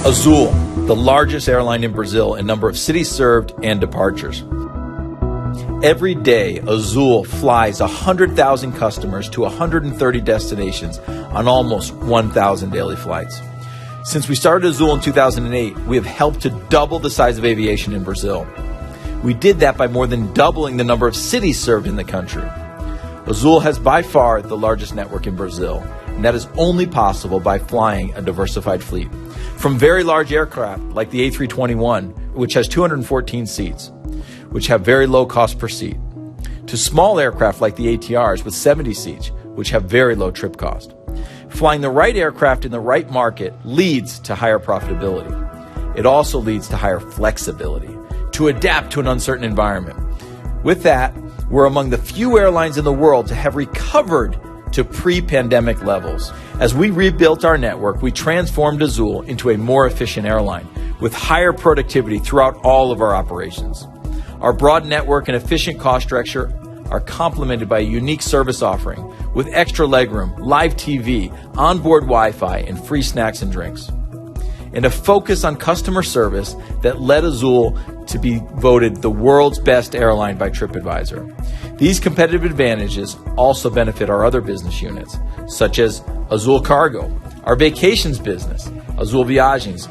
Azul, the largest airline in Brazil in number of cities served and departures. Every day, Azul flies 100,000 customers to 130 destinations on almost 1,000 daily flights. Since we started Azul in 2008, we have helped to double the size of aviation in Brazil. We did that by more than doubling the number of cities served in the country. Azul has by far the largest network in Brazil, and that is only possible by flying a diversified fleet. From very large aircraft like the A321, which has 214 seats, which have very low cost per seat, to small aircraft like the ATRs with 70 seats, which have very low trip cost. Flying the right aircraft in the right market leads to higher profitability. It also leads to higher flexibility, to adapt to an uncertain environment. With that, we're among the few airlines in the world to have recovered to pre-pandemic levels. As we rebuilt our network, we transformed Azul into a more efficient airline with higher productivity throughout all of our operations. Our broad network and efficient cost structure are complemented by a unique service offering with extra legroom, live TV, onboard Wi-Fi, and free snacks and drinks. And a focus on customer service that led Azul to be voted the world's best airline by TripAdvisor. These competitive advantages also benefit our other business units, such as Azul Cargo, our vacations business, Azul Viagens,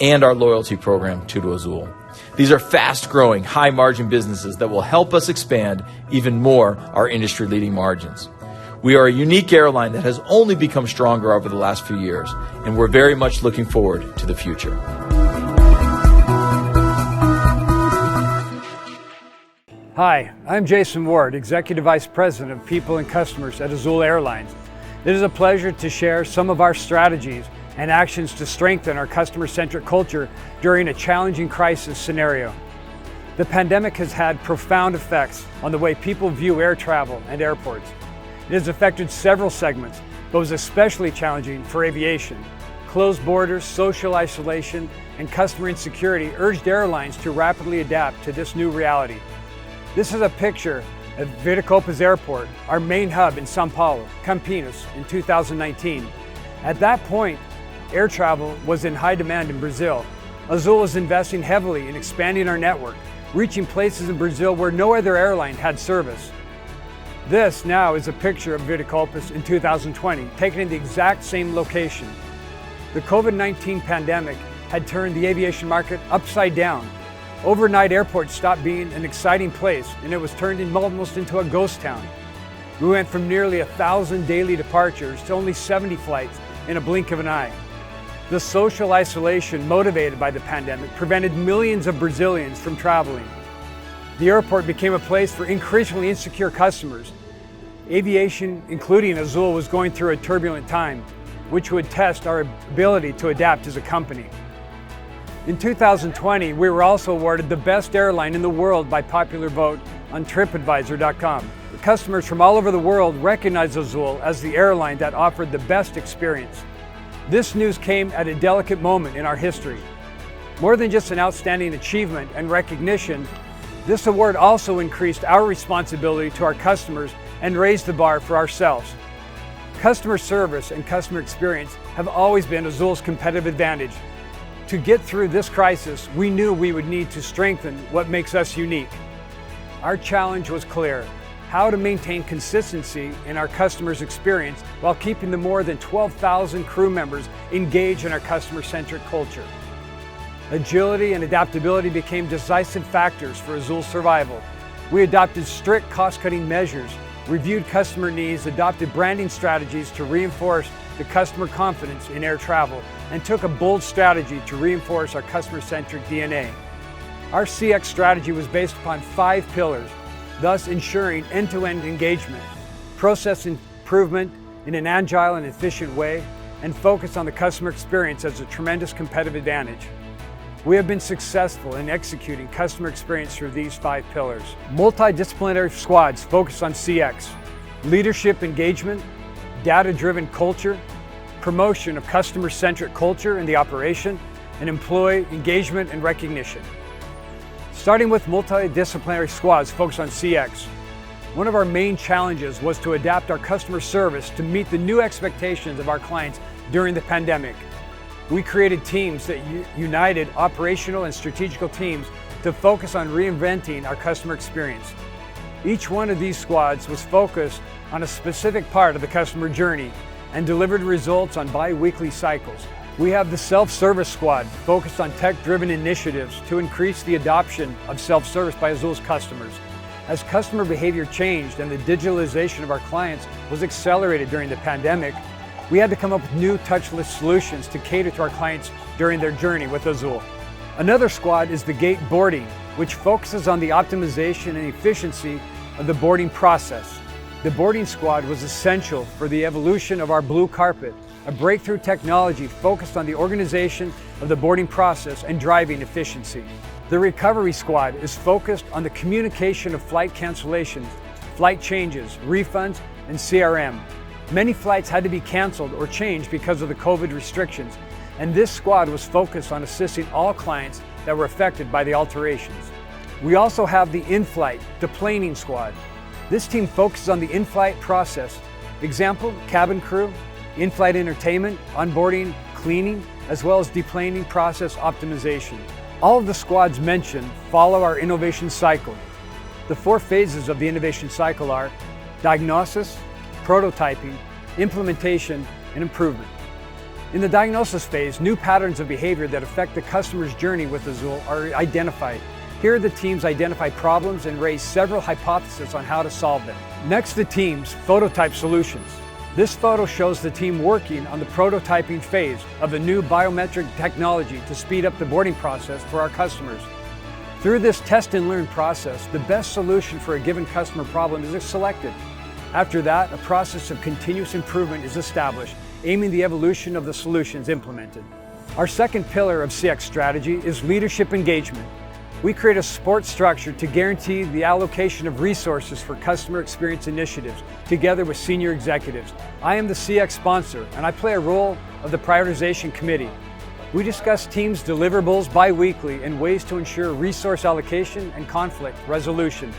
and our loyalty program, Tudo Azul. These are fast-growing, high-margin businesses that will help us expand even more our industry-leading margins. We are a unique airline that has only become stronger over the last few years, and we're very much looking forward to the future. Hi, I'm Jason Ward, Executive Vice President of People and Customers at Azul Airlines. It is a pleasure to share some of our strategies and actions to strengthen our customer-centric culture during a challenging crisis scenario. The pandemic has had profound effects on the way people view air travel and airports. It has affected several segments, but was especially challenging for aviation. Closed borders, social isolation, and customer insecurity urged airlines to rapidly adapt to this new reality. This is a picture of Viracopos Airport, our main hub in São Paulo, Campinas, in 2019. At that point, air travel was in high demand in Brazil. Azul was investing heavily in expanding our network, reaching places in Brazil where no other airline had service. This now is a picture of Viracopos in 2020, taken in the exact same location. The COVID-19 pandemic had turned the aviation market upside down. Overnight airports stopped being an exciting place and it was turned almost into a ghost town. We went from nearly 1,000 daily departures to only 70 flights in a blink of an eye. The social isolation motivated by the pandemic prevented millions of Brazilians from traveling. The airport became a place for increasingly insecure customers. Aviation, including Azul, was going through a turbulent time, which would test our ability to adapt as a company. In 2020, we were also awarded the best airline in the world by popular vote on TripAdvisor.com. Customers from all over the world recognized Azul as the airline that offered the best experience. This news came at a delicate moment in our history. More than just an outstanding achievement and recognition, this award also increased our responsibility to our customers and raised the bar for ourselves. Customer service and customer experience have always been Azul's competitive advantage. To get through this crisis, we knew we would need to strengthen what makes us unique. Our challenge was clear: how to maintain consistency in our customers' experience while keeping the more than 12,000 crew members engaged in our customer-centric culture. Agility and adaptability became decisive factors for Azul's survival. We adopted strict cost-cutting measures, reviewed customer needs, adopted branding strategies to reinforce the customer confidence in air travel, and took a bold strategy to reinforce our customer-centric DNA. Our CX strategy was based upon 5 pillars, thus ensuring end-to-end engagement, process improvement in an agile and efficient way, and focus on the customer experience as a tremendous competitive advantage. We have been successful in executing customer experience through these 5 pillars. Multidisciplinary squads focus on CX, leadership engagement, data-driven culture, promotion of customer-centric culture in the operation, and employee engagement and recognition. Starting with multidisciplinary squads focused on CX, one of our main challenges was to adapt our customer service to meet the new expectations of our clients during the pandemic. We created teams that united operational and strategical teams to focus on reinventing our customer experience. Each one of these squads was focused on a specific part of the customer journey and delivered results on bi-weekly cycles. We have the self-service squad focused on tech-driven initiatives to increase the adoption of self-service by Azul's customers. As customer behavior changed and the digitalization of our clients was accelerated during the pandemic, we had to come up with new touchless solutions to cater to our clients during their journey with Azul. Another squad is the gate boarding, which focuses on the optimization and efficiency of the boarding process. The boarding squad was essential for the evolution of our Blue Carpet, a breakthrough technology focused on the organization of the boarding process and driving efficiency. The recovery squad is focused on the communication of flight cancellations, flight changes, refunds, and CRM. Many flights had to be canceled or changed because of the COVID restrictions, and this squad was focused on assisting all clients that were affected by the alterations. We also have the in-flight deplaning squad. This team focuses on the in-flight process. Example, cabin crew, in-flight entertainment, onboarding, cleaning, as well as deplaning process optimization. All of the squads mentioned follow our innovation cycle. The 4 phases of the innovation cycle are diagnosis, prototyping, implementation, and improvement. In the diagnosis phase, new patterns of behavior that affect the customer's journey with Azul are identified. Here, the teams identify problems and raise several hypotheses on how to solve them. Next, the teams phototype solutions. This photo shows the team working on the prototyping phase of a new biometric technology to speed up the boarding process for our customers. Through this test and learn process, the best solution for a given customer problem is selected. After that, a process of continuous improvement is established, aiming the evolution of the solutions implemented. Our second pillar of CX strategy is leadership engagement. We create a support structure to guarantee the allocation of resources for customer experience initiatives, together with senior executives. I am the CX sponsor, and I play a role of the prioritization committee. We discuss teams' deliverables bi-weekly and ways to ensure resource allocation and conflict resolution.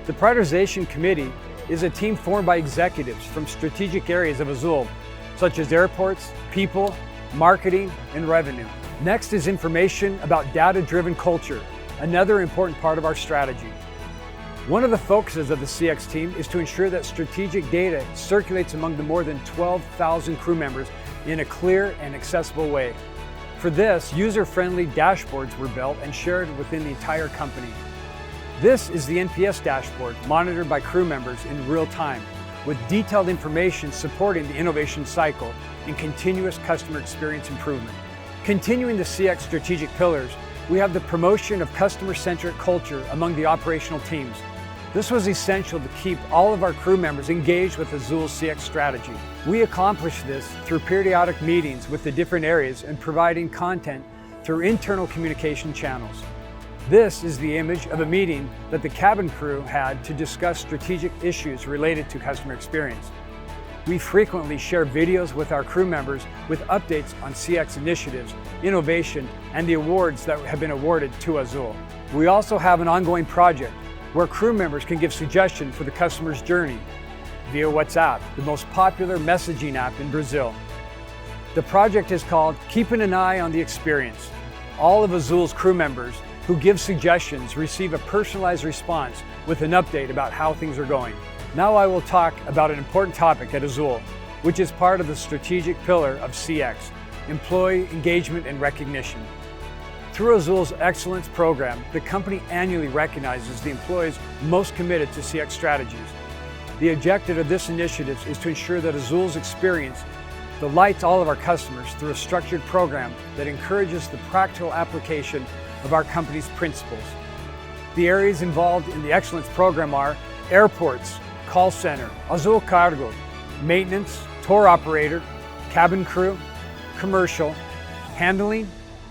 The prioritization committee is a team formed by executives from strategic areas of Azul, such as airports, people, marketing, and revenue. Next is information about data-driven culture, another important part of our strategy. One of the focuses of the CX team is to ensure that strategic data circulates among the more than 12,000 crew members in a clear and accessible way. For this, user-friendly dashboards were built and shared within the entire company. This is the NPS dashboard, monitored by crew members in real time, with detailed information supporting the innovation cycle and continuous customer experience improvement. Continuing the CX strategic pillars, we have the promotion of customer-centric culture among the operational teams. This was essential to keep all of our crew members engaged with Azul's CX strategy. We accomplished this through periodic meetings with the different areas and providing content through internal communication channels. This is the image of a meeting that the cabin crew had to discuss strategic issues related to customer experience. We frequently share videos with our crew members with updates on CX initiatives, innovation, and the awards that have been awarded to Azul. We also have an ongoing project where crew members can give suggestions for the customer's journey via WhatsApp, the most popular messaging app in Brazil. The project is called Keeping an Eye on the Experience. All of Azul's crew members who give suggestions receive a personalized response with an update about how things are going. Now I will talk about an important topic at Azul, which is part of the strategic pillar of CX, employee engagement and recognition. Through Azul's Excellence program, the company annually recognizes the employees most committed to CX strategies. The objective of this initiative is to ensure that Azul's experience delights all of our customers through a structured program that encourages the practical application of our company's principles. The areas involved in the Excellence program are airports, call center, Azul Cargo, maintenance, tour operator, cabin crew, commercial, handling,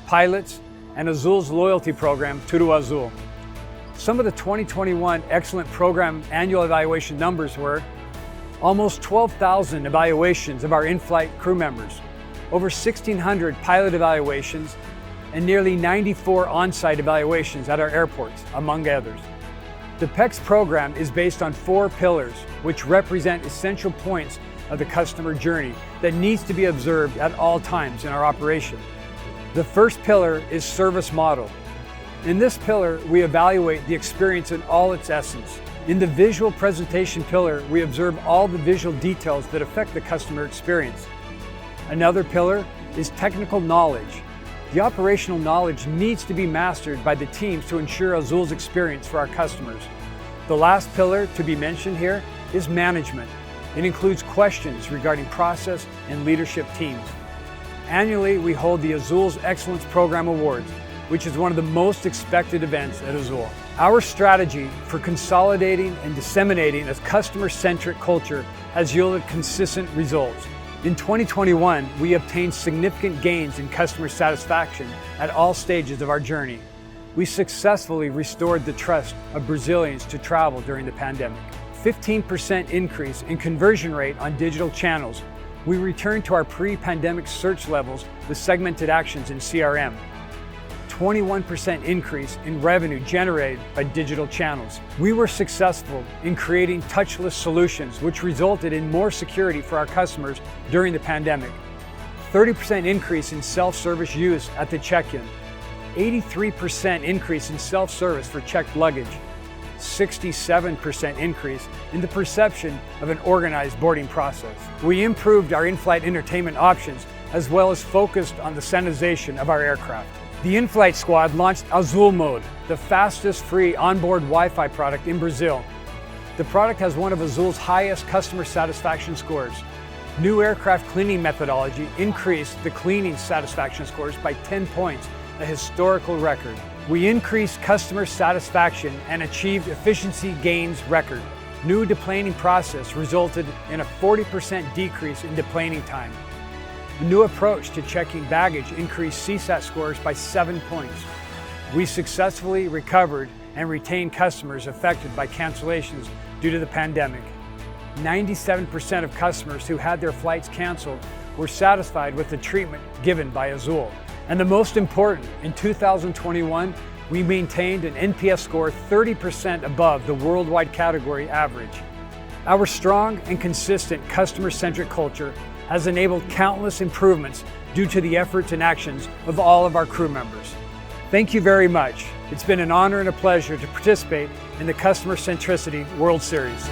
pilots, and Azul's loyalty program, Tudo Azul. Some of the 2021 Excellent Program annual evaluation numbers were almost 12,000 evaluations of our in-flight crew members, over 1,600 pilot evaluations, and nearly 94 on-site evaluations at our airports, among others. The PEX program is based on 4 pillars, which represent essential points of the customer journey that needs to be observed at all times in our operation. The first pillar is service model. In this pillar, we evaluate the experience in all its essence. In the visual presentation pillar, we observe all the visual details that affect the customer experience. Another pillar is technical knowledge. The operational knowledge needs to be mastered by the teams to ensure Azul's experience for our customers. The last pillar to be mentioned here is management. It includes questions regarding process and leadership teams. Annually, we hold the Azul's Excellence Program Awards, which is one of the most expected events at Azul. Our strategy for consolidating and disseminating a customer-centric culture has yielded consistent results. In 2021, we obtained significant gains in customer satisfaction at all stages of our journey. We successfully restored the trust of Brazilians to travel during the pandemic. 15% increase in conversion rate on digital channels. We returned to our pre-pandemic search levels with segmented actions in CRM. 21% increase in revenue generated by digital channels. We were successful in creating touchless solutions, which resulted in more security for our customers during the pandemic. 30% increase in self-service use at the check-in. 83% increase in self-service for checked luggage. 67% increase in the perception of an organized boarding process. We improved our in-flight entertainment options as well as focused on the sanitization of our aircraft. The in-flight squad launched Azul Mode, the fastest free onboard Wi-Fi product in Brazil. The product has one of Azul's highest customer satisfaction scores. New aircraft cleaning methodology increased the cleaning satisfaction scores by 10 points, a historical record. We increased customer satisfaction and achieved efficiency gains record. New deplaning process resulted in a 40% decrease in deplaning time. The new approach to checking baggage increased CSAT scores by 7 points. We successfully recovered and retained customers affected by cancellations due to the pandemic. 97% of customers who had their flights canceled were satisfied with the treatment given by Azul. And the most important, in 2021, we maintained an NPS score 30% above the worldwide category average. Our strong and consistent customer-centric culture has enabled countless improvements due to the efforts and actions of all of our crew members. Thank you very much. It's been an honor and a pleasure to participate in the Customer Centricity World Series.